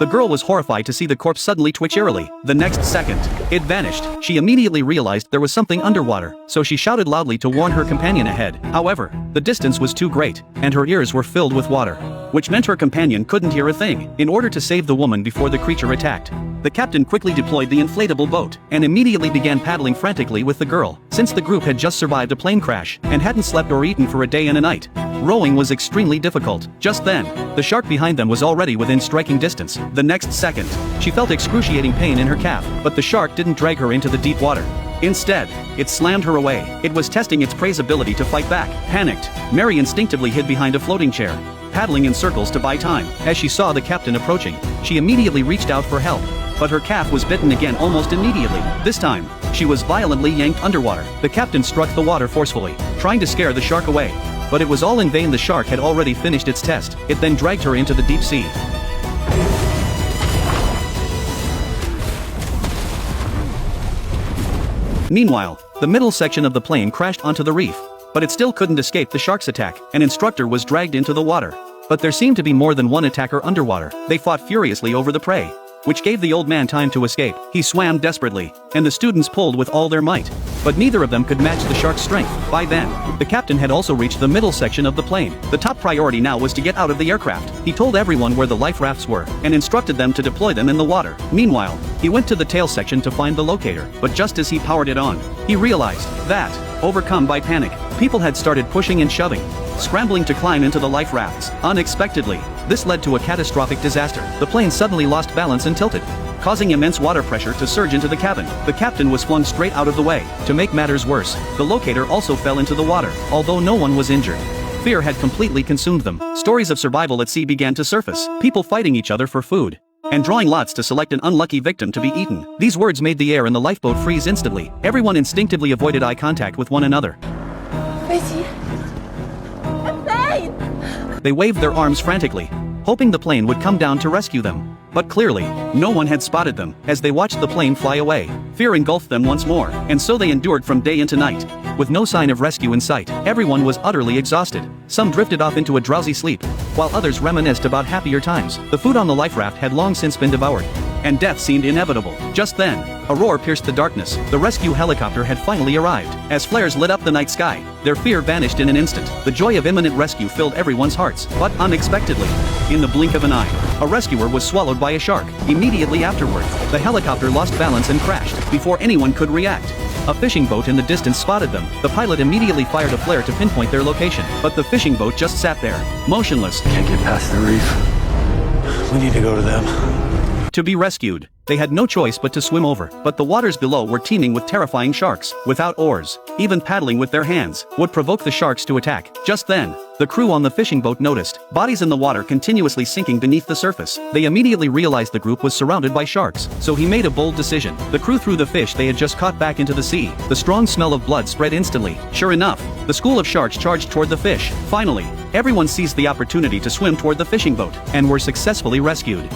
The girl was horrified to see the corpse suddenly twitch eerily. The next second, it vanished. She immediately realized there was something underwater, so she shouted loudly to warn her companion ahead. However, the distance was too great, and her ears were filled with water, which meant her companion couldn't hear a thing. In order to save the woman before the creature attacked, the captain quickly deployed the inflatable boat, and immediately began paddling frantically with the girl. Since the group had just survived a plane crash, and hadn't slept or eaten for a day and a night, rowing was extremely difficult. Just then, the shark behind them was already within striking distance. The next second, she felt excruciating pain in her calf, but the shark didn't drag her into the deep water. Instead, it slammed her away. It was testing its prey's ability to fight back. Panicked, Mary instinctively hid behind a floating chair, paddling in circles to buy time. As she saw the captain approaching, she immediately reached out for help. But her calf was bitten again almost immediately. This time, she was violently yanked underwater. The captain struck the water forcefully, trying to scare the shark away. But it was all in vain. The shark had already finished its test. It then dragged her into the deep sea. Meanwhile, the middle section of the plane crashed onto the reef, but it still couldn't escape the shark's attack. An instructor was dragged into the water. But there seemed to be more than one attacker underwater. They fought furiously over the prey, which gave the old man time to escape. He swam desperately, and the students pulled with all their might. But neither of them could match the shark's strength. By then, the captain had also reached the middle section of the plane. The top priority now was to get out of the aircraft. He told everyone where the life rafts were, and instructed them to deploy them in the water. Meanwhile, he went to the tail section to find the locator. But just as he powered it on, he realized that, overcome by panic, people had started pushing and shoving, scrambling to climb into the life rafts. Unexpectedly, this led to a catastrophic disaster. The plane suddenly lost balance and tilted, causing immense water pressure to surge into the cabin. The captain was flung straight out of the way. To make matters worse, the locator also fell into the water, although no one was injured. Fear had completely consumed them. Stories of survival at sea began to surface, people fighting each other for food, and drawing lots to select an unlucky victim to be eaten. These words made the air in the lifeboat freeze instantly. Everyone instinctively avoided eye contact with one another. They waved their arms frantically, hoping the plane would come down to rescue them. But clearly, no one had spotted them. As they watched the plane fly away, fear engulfed them once more, and so they endured from day into night, with no sign of rescue in sight. Everyone was utterly exhausted. Some drifted off into a drowsy sleep, while others reminisced about happier times. The food on the life raft had long since been devoured, and death seemed inevitable. Just then, a roar pierced the darkness. The rescue helicopter had finally arrived. As flares lit up the night sky, their fear vanished in an instant. The joy of imminent rescue filled everyone's hearts. But unexpectedly, in the blink of an eye, a rescuer was swallowed by a shark. Immediately afterward, the helicopter lost balance and crashed. Before anyone could react, a fishing boat in the distance spotted them. The pilot immediately fired a flare to pinpoint their location, but the fishing boat just sat there, motionless. Can't get past the reef. We need to go to them. To be rescued, they had no choice but to swim over. But the waters below were teeming with terrifying sharks. Without oars, even paddling with their hands would provoke the sharks to attack. Just then, the crew on the fishing boat noticed bodies in the water continuously sinking beneath the surface. They immediately realized the group was surrounded by sharks, so he made a bold decision. The crew threw the fish they had just caught back into the sea. The strong smell of blood spread instantly. Sure enough, the school of sharks charged toward the fish. Finally, everyone seized the opportunity to swim toward the fishing boat, and were successfully rescued.